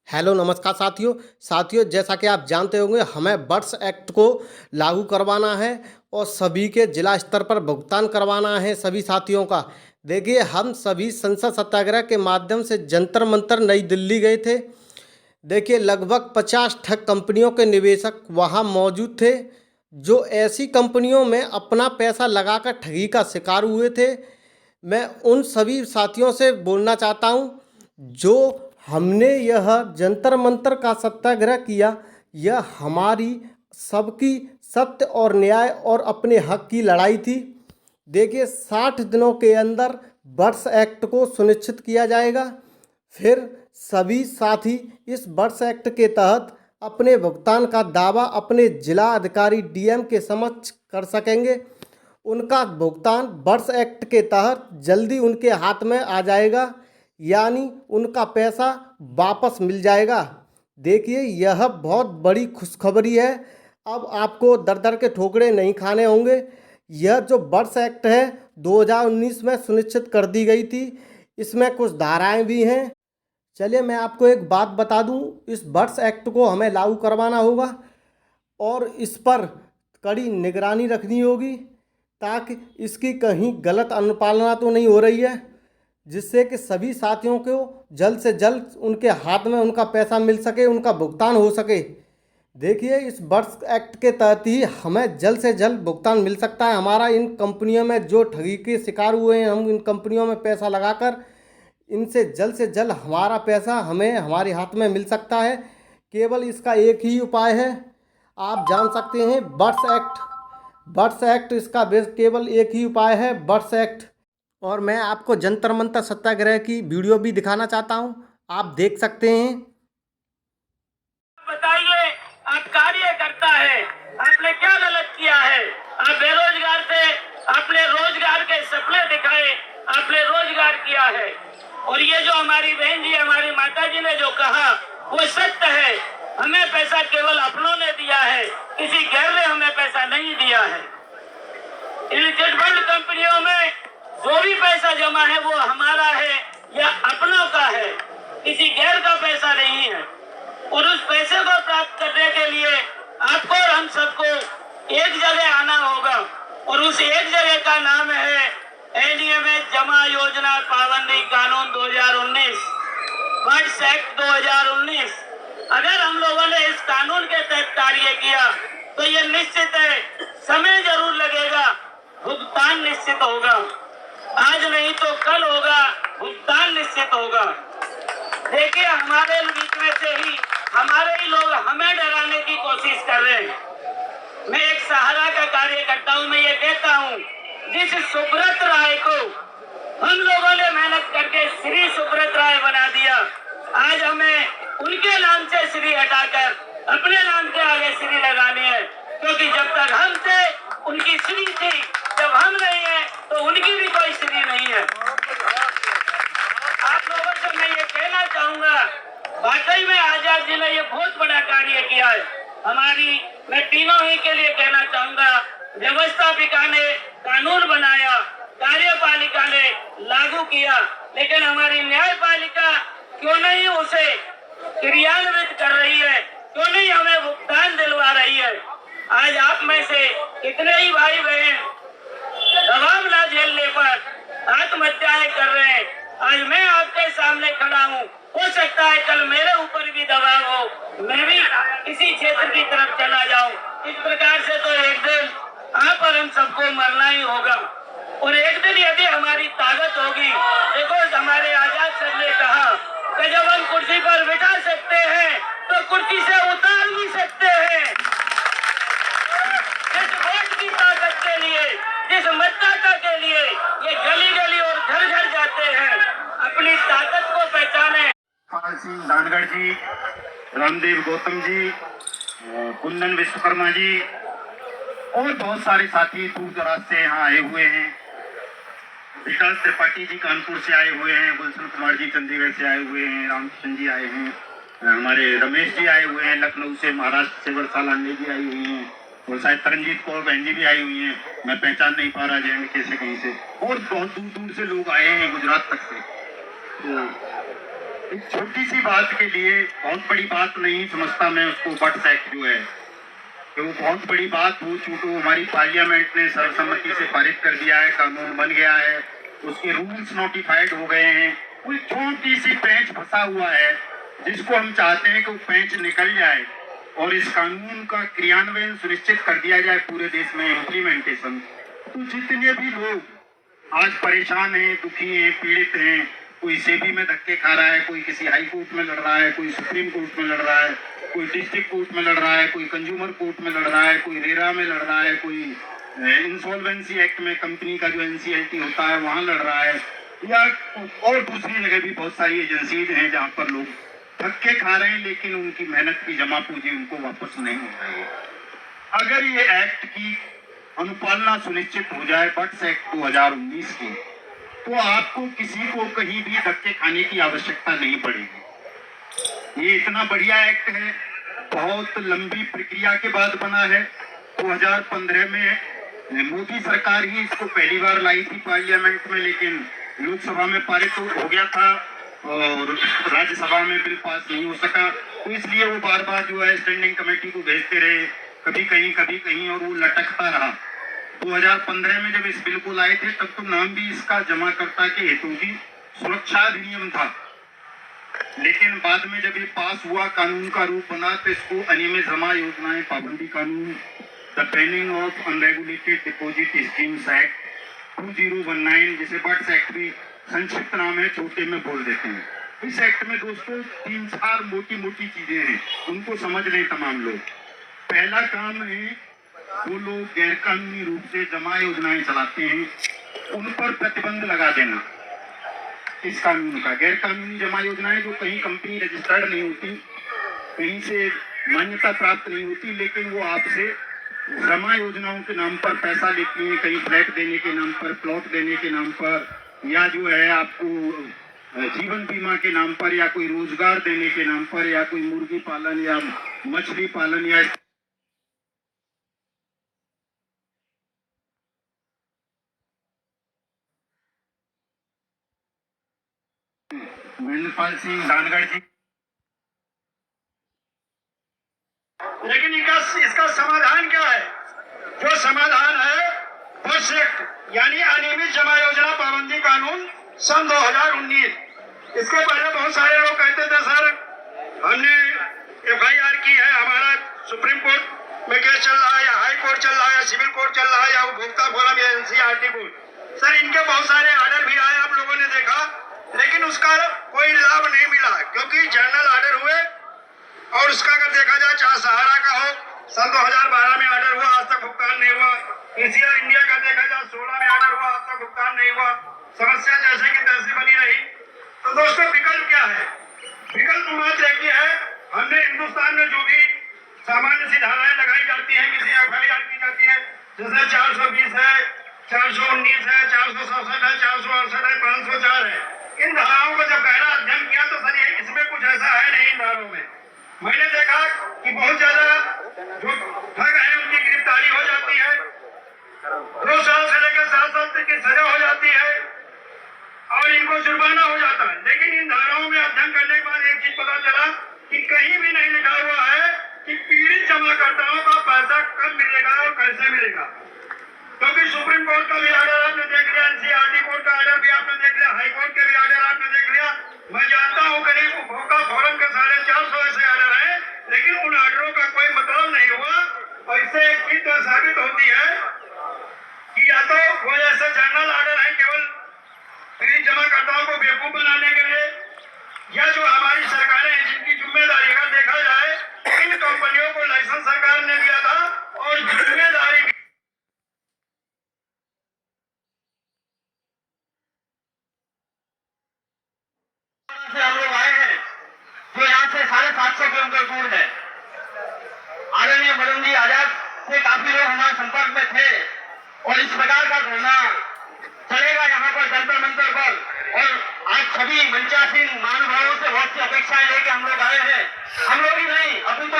Hello नमस्कार साथियों जैसा कि आप जानते होंगे हमें वर्ष एक्ट को लागू करवाना है और सभी के जिला स्तर पर भुगतान करवाना है सभी साथियों का। देखिए हम सभी संसद सत्याग्रह के माध्यम से जंतर मंतर नई दिल्ली गए थे। देखिए लगभग 50 ठग कंपनियों के निवेशक वहां मौजूद थे जो ऐसी कंपनियों में अपना पैसा लगाकर ठगी का शिकार हुए थे। मैं उन सभी साथियों से बोलना चाहता हूं जो हमने यह जंतर मंतर का सत्याग्रह किया, यह हमारी सबकी सत्य और न्याय और अपने हक की लड़ाई थी। देखिए 60 दिनों के अंदर वर्ष एक्ट को सुनिश्चित किया जाएगा। फिर सभी साथी इस वर्ष एक्ट के तहत अपने भुगतान का दावा अपने जिला अधिकारी डीएम के समक्ष कर सकेंगे। उनका भुगतान वर्ष एक्ट के तहत जल्दी उनके हाथ में आ जाएगा, यानी उनका पैसा वापस मिल जाएगा। देखिए यह बहुत बड़ी खुशखबरी है। अब आपको दर दर के ठोकरे नहीं खाने होंगे। यह जो वर्ष एक्ट है 2019 में सुनिश्चित कर दी गई थी, इसमें कुछ धाराएं भी हैं। चलिए मैं आपको एक बात बता दूं, इस वर्ष एक्ट को हमें लागू करवाना होगा और इस पर कड़ी निगरानी रखनी होगी ताकि इसकी कहीं गलत अनुपालना तो नहीं हो रही है, जिससे कि सभी साथियों को जल्द से जल्द उनके हाथ में उनका पैसा मिल सके, उनका भुगतान हो सके। देखिए इस वर्ष एक्ट के तहत ही हमें जल्द से जल्द भुगतान मिल सकता है। हमारा इन कंपनियों में जो ठगी के शिकार हुए हैं, हम इन कंपनियों में पैसा लगाकर इनसे जल्द से जल्द हमारा पैसा हमें हमारे हाथ में मिल सकता है। केवल इसका एक ही उपाय है, आप जान सकते हैं वर्ष एक्ट इसका केवल एक ही उपाय है, वर्ष एक्ट। और मैं आपको जंतर मंतर सत्याग्रह की वीडियो भी दिखाना चाहता हूं, आप देख सकते हैं। बताइए आप कार्यकर्ता है, आपने क्या गलत किया है? आप बेरोजगार थे, आपने रोजगार के सपने दिखाए, आपने रोजगार किया है। और ये जो हमारी बहन जी, हमारी माता जी ने जो कहा वो सत्य है। हमें पैसा केवल अपनों ने दिया है, किसी गैर ने हमें पैसा नहीं दिया है। इन चिटफंड कंपनियों में जो भी पैसा जमा है वो हमारा है या अपनों का है, किसी गैर का पैसा नहीं है। और उस पैसे को प्राप्त करने के लिए आपको और हम सबको एक जगह आना होगा और उस एक जगह का नाम है एनईएमएस जमा योजना पाबंदी कानून 2019, वर्ष एक्ट 2019। अगर हम लोगों ने इस कानून के तहत कार्य किया तो ये निश्चित है समय जरूर लगेगा, भुगतान निश्चित होगा। आज नहीं तो कल होगा, भुगतान निश्चित होगा। देखिए हमारे बीच में से ही हमारे ही लोग हमें डराने की कोशिश कर रहे हैं। मैं एक सहारा का कार्य करता हूं, मैं ये कहता हूं जिस सुब्रत राय को हम लोगों ने मेहनत करके श्री सुब्रत राय बना दिया, आज हमें उनके नाम से श्री हटाकर अपने नाम के आगे श्री लगानी है। क्योंकि जब तक हम थे उनकी श्री थी, जब हम नहीं है तो उनकी भी कोई श्री नहीं है। आप लोगों से मैं ये कहना चाहूंगा, वाकई में आजाद जी ने ये बहुत बड़ा कार्य किया है। मैं तीनों ही के लिए कहना चाहूंगा, व्यवस्थापिका ने कानून बनाया, कार्यपालिका ने लागू किया, लेकिन हमारी न्यायपालिका क्यों नहीं उसे क्रियान्वित कर रही है, क्यों नहीं हमें भुगतान दिलवा रही है? आज आप में से कितने ही भाई बहन दबाव ना झेलने पर आत्महत्याएं कर रहे हैं। आज मैं आपके सामने खड़ा हूँ, हो सकता है कल मेरे ऊपर भी दबाव हो, मैं भी इसी क्षेत्र की तरफ चला जाऊं। इस प्रकार से तो एक दिन आप और हम सबको मरना ही होगा। और एक दिन यदि हमारी ताकत होगी, देखो हमारे आजाद सर ने कहा कि जब हम कुर्सी पर बिठा सकते हैं तो कुर्सी से उतार भी सकते हैं। जिस वोट की ताकत के लिए, जिस मतदाता के लिए ये गली गली और घर घर जाते हैं, अपनी ताकत को पहचाने। सिंह दानगढ़ जी, रामदेव गौतम जी, कुंदन विश्वकर्मा जी और बहुत सारे साथी दूर दराज से यहाँ आए हुए हैं। विकास त्रिपाठी जी कानपुर से आए हुए हैं, गुलशन कुमार जी चंडीगढ़ से आए हुए हैं, रामकिशन जी आए हैं, हमारे रमेश जी आए हुए हैं लखनऊ से, महाराष्ट्र से वर्षा लांडे जी आई हुई हैं और शायद तरनजीत कौर बहन जी भी आई हुई हैं। मैं पहचान नहीं पा रहा जैन कैसे कहीं से, और बहुत दूर दूर से लोग आए हैं, गुजरात तक से। तो एक छोटी सी बात के लिए बहुत बड़ी बात नहीं समझता मैं उसको, बट्स एक्ट जो है कि वो बहुत बड़ी बात हो, चूंकि हमारी पार्लियामेंट ने सर्वसम्मति से पारित कर दिया है, कानून बन गया है, उसके रूल्स नोटिफाइड हो गए हैं। कोई छोटी सी पेंच फंसा हुआ है जिसको हम चाहते हैं कि वो पेंच निकल जाए और इस कानून का क्रियान्वयन सुनिश्चित कर दिया जाए पूरे देश में, इम्प्लीमेंटेशन। तो जितने भी लोग आज परेशान हैं, दुखी हैं, पीड़ित हैं, कोई सेबी में धक्के खा रहा है, कोई किसी हाई कोर्ट में लड़ रहा है, कोई सुप्रीम कोर्ट में लड़ रहा है, कोई डिस्ट्रिक्ट कोर्ट में लड़ रहा है, कोई कंज्यूमर कोर्ट में लड़ रहा है, कोई रेरा में लड़ रहा है, कोई इंसॉल्वेंसी एक्ट में कंपनी का जो एनसीएलटी होता है वहां लड़ रहा है, या और दूसरी जगह भी बहुत सारी एजेंसीज हैं जहां पर लोग धक्के खा रहे हैं लेकिन उनकी मेहनत की जमा पूंजी उनको वापस नहीं हो रही है। अगर ये एक्ट की अनुपालना सुनिश्चित हो जाए, बट्स एक्ट 2019 की, तो आपको किसी को कहीं भी धक्के खाने की आवश्यकता नहीं पड़ेगी। ये इतना बढ़िया एक्ट है, बहुत लंबी प्रक्रिया के बाद बना है। 2015 में मोदी सरकार ही इसको पहली बार लाई थी पार्लियामेंट में, लेकिन लोकसभा में पारित हो गया था और राज्यसभा में बिल पास नहीं हो सका, तो इसलिए वो बार बार जो है स्टैंडिंग कमेटी को भेजते रहे, कभी कहीं और वो लटकता रहा। 2015 में जब इस बिल को लाए थे तब तो नाम भी इसका जमाकर्ता के हितों की सुरक्षा अधिनियम था, लेकिन बाद में जब ये पास हुआ, कानून का रूप बना, तो इसको अनियमित जमा योजनाएं पाबंदी कानून, the banning of unregulated deposit schemes act 2019, जिसे बट्स एक्ट भी संक्षिप्त नाम है, छोटे में बोल देते हैं। इस एक्ट में दोस्तों 3-4 मोटी चीजें हैं, उनको समझ लें तमाम लोग। पहला काम है, वो लोग गैर कानूनी रूप से जमा योजनाएं चलाते हैं, उन पर प्रतिबंध लगा देना। इस कानून का गैर कानूनी जमा योजनाएं जो कहीं कंपनी रजिस्टर्ड नहीं होती, कहीं से मान्यता प्राप्त नहीं होती, लेकिन वो आपसे जमा योजनाओं के नाम पर पैसा लेती हैं, कहीं फ्लैट देने के नाम पर, प्लॉट देने के नाम पर, या जो है आपको जीवन बीमा के नाम पर, या कोई रोजगार देने के नाम पर, या कोई मुर्गी पालन या मछली पालन या महेंद्रपाल सिंह धानगढ़ जी। लेकिन इसका समाधान क्या है? जो समाधान है बट्स एक्ट यानी अनियमित जमा योजना पाबंदी कानून सन 2019। इसके पहले बहुत सारे लोग कहते थे सर हमने FIR की है, हमारा सुप्रीम कोर्ट में केस चल रहा है, या हाई कोर्ट चल रहा है, या सिविल कोर्ट चल रहा है, या उपभोक्ता फोरम या NCLT कोर्ट। सर इनके बहुत सारे ऑर्डर भी आए, आप लोगों ने देखा, लेकिन उसका कोई लाभ नहीं मिला, क्योंकि जनरल ऑर्डर हुए और उसका अगर देखा जाए, चाहे सहारा का हो, सन 2012 में ऑर्डर हुआ, आज तक भुगतान नहीं हुआ। ECL इंडिया का देखा जाए 16 में ऑर्डर हुआ, आज तक भुगतान नहीं हुआ। समस्या जैसे की तैसे बनी रही। तो दोस्तों विकल्प क्या है? विकल्प मात्र एक ही है, हमने हिंदुस्तान में जो भी सामान्य सी धाराएं लगाई जाती है, किसी FIR की जाती है, जैसे 420 है, 419 है, 467 है, 468 है, 504 है। इन धाराओं को जब गहरा अध्ययन किया तो सर ये इसमें कुछ ऐसा है नहीं। इन धाराओं में मैंने देखा कि बहुत ज्यादा जो ठग है उनकी गिरफ्तारी हो जाती है, 2 साल से लेकर 7 साल तक की सजा हो जाती है और इनको जुर्माना हो जाता है। लेकिन इन धाराओं में अध्ययन करने के बाद एक चीज पता चला कि कहीं भी नहीं लिखा हुआ है कि पीड़ित जमाकर्ताओं का पैसा कब मिलेगा और कैसे मिलेगा, क्योंकि सुप्रीम कोर्ट का भी ऑर्डर आपने देख लिया, NCLT कोर्ट का ऑर्डर भी आपने देख लिया, हाई कोर्ट के भी ऑर्डर आपने देख लिया। मैं जानता हूं करीब उपभोक्ता फोरम के 450 ऐसे ऑर्डर हैं, लेकिन उन ऑर्डरों का कोई मतलब नहीं हुआ। और इससे एक चीज तो साबित होती है कि या तो वो ऐसे जनरल ऑर्डर है केवल पीड़ित जमाकर्ताओं को बेवकूफ बनाने के लिए, या जो हमारी सरकारें हैं जिनकी जिम्मेदारी, अगर देखा जाए इन कंपनियों को लाइसेंस सरकार ने दिया था और जिम्मेदारी से हम लोग आए हैं, जो यहाँ से 750 किलोमीटर दूर है। आदरणीय मदन जी आजाद से काफी लोग हमारे संपर्क में थे और इस प्रकार का धरना चलेगा यहाँ पर जंतर मंतर पर। और आज सभी मंचासीन महानुभावों से बहुत सी अपेक्षाएं लेके हम लोग आए हैं। हम लोग ही नहीं, अभी तो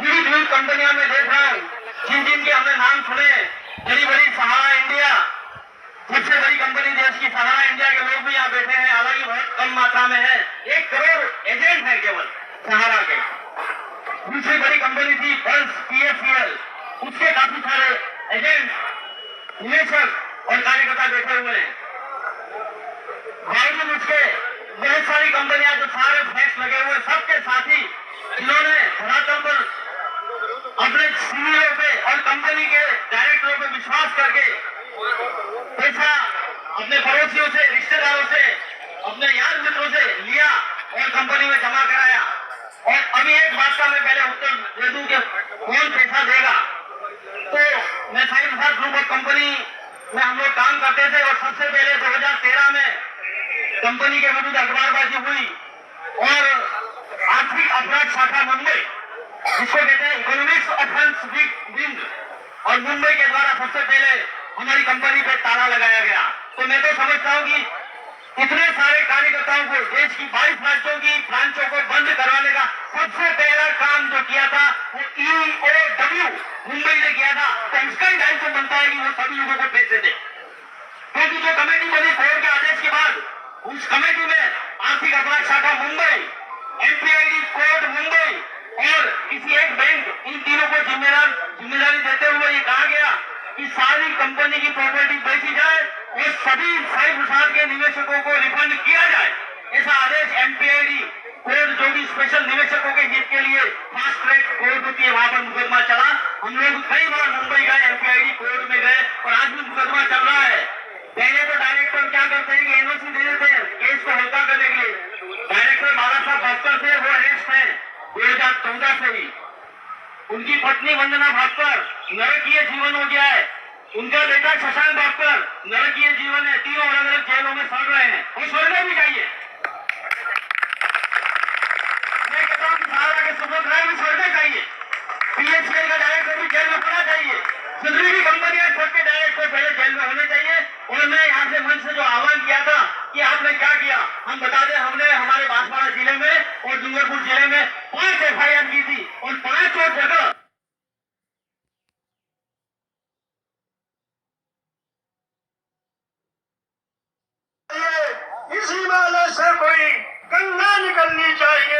विविध कंपनियों में देख रहा हूँ, जिन के हमने नाम सुने, बड़ी बड़ी सहारा इंडिया, सबसे बड़ी कंपनी देश की सहारा इंडिया के लोग भी यहाँ बैठे हैं, हालांकि बहुत कम मात्रा में है। 1 करोड़ सहारा के। दूसरी बड़ी कंपनी थी पल्स PFCL, उसके काफी सारे एजेंट, निवेशक और कार्यकर्ता बैठे हुए हैं। बावजूद उसके बहुत सारी कंपनियां जो सारे फैक्स लगे हुए सबके साथी जिन्होंने धरातल पर अपने सीईओ पे और कंपनी के डायरेक्टरों पे विश्वास करके पैसा अपने पड़ोसियों से, रिश्तेदारों से, अपने यार मित्रों से लिया और कंपनी में जमा कराया। और अभी एक बात का मैं पहले उत्तर दे दूं कि कौन पैसा देगा। तो मैं साई प्रसाद ग्रुप ऑफ कंपनी में हम लोग काम करते थे और सबसे पहले 2013 में कंपनी के विरुद्ध अखबारबाजी हुई और आर्थिक अपराध शाखा मुंबई, जिसको कहते हैं इकोनॉमिक्स ऑफेंस विंग, और मुंबई के द्वारा सबसे पहले हमारी कंपनी पे ताला लगाया गया। तो मैं तो समझता हूँ कि इतने सारे कार्यकर्ताओं को देश की 22 राज्यों की ब्रांचों को बंद करवाने का सबसे पहला काम जो किया था वो EOW मुंबई ने किया था। तो इसका ही दायित्व बनता है कि वो सभी लोगों को पैसे दे, क्योंकि जो कमेटी बनी कोर्ट के आदेश के बाद, उस कमेटी में आर्थिक अपराध शाखा मुंबई, MPID कोर्ट मुंबई और किसी एक बैंक, इन तीनों को जिम्मेदारी देते हुए ये कहा गया कि सारी कंपनी की प्रॉपर्टी बेची जाए और सभी साई प्रसाद के निवेशकों को रिफंड किया जाए। ऐसा आदेश MPID कोर्ट, जो भी स्पेशल निवेशकों के हित के लिए फास्ट ट्रैक कोर्ट होती है, वहां पर मुकदमा चला। हम लोग कई बार मुंबई गए, MPID कोर्ट में गए और आज भी मुकदमा चल रहा है। पहले तो डायरेक्टर क्या करते हैं कि NOC दे देते हैं केस को हल्का करने के लिए। डायरेक्टर बाला साहब भास्कर थे, वो अरेस्ट है 2014 से ही। उनकी पत्नी वंदना भास्कर नरकीय जीवन हो गया है, उनका बेटा शशांक भास्कर नरकीय जीवन है, तीनों अलग अलग जेलों में सड़ रहे हैं और सड़ना भी चाहिए। मैं कहता हूँ कि सहारा के सुपुत्र भी सड़ना चाहिए, PFCL का डायरेक्टर भी जेल में होना चाहिए, जितनी भी कंपनियां छोटे डायरेक्टर पहले जेल में होने चाहिए। और मैं यहाँ से मंच से जो आह्वान किया था कि आपने क्या किया, हम बता दें, हमने हमारे बांसवाड़ा जिले में और डूंगरपुर जिले में 5 FIR की थी और 5 और जगह इस हिमालय से कोई गंगा निकलनी चाहिए।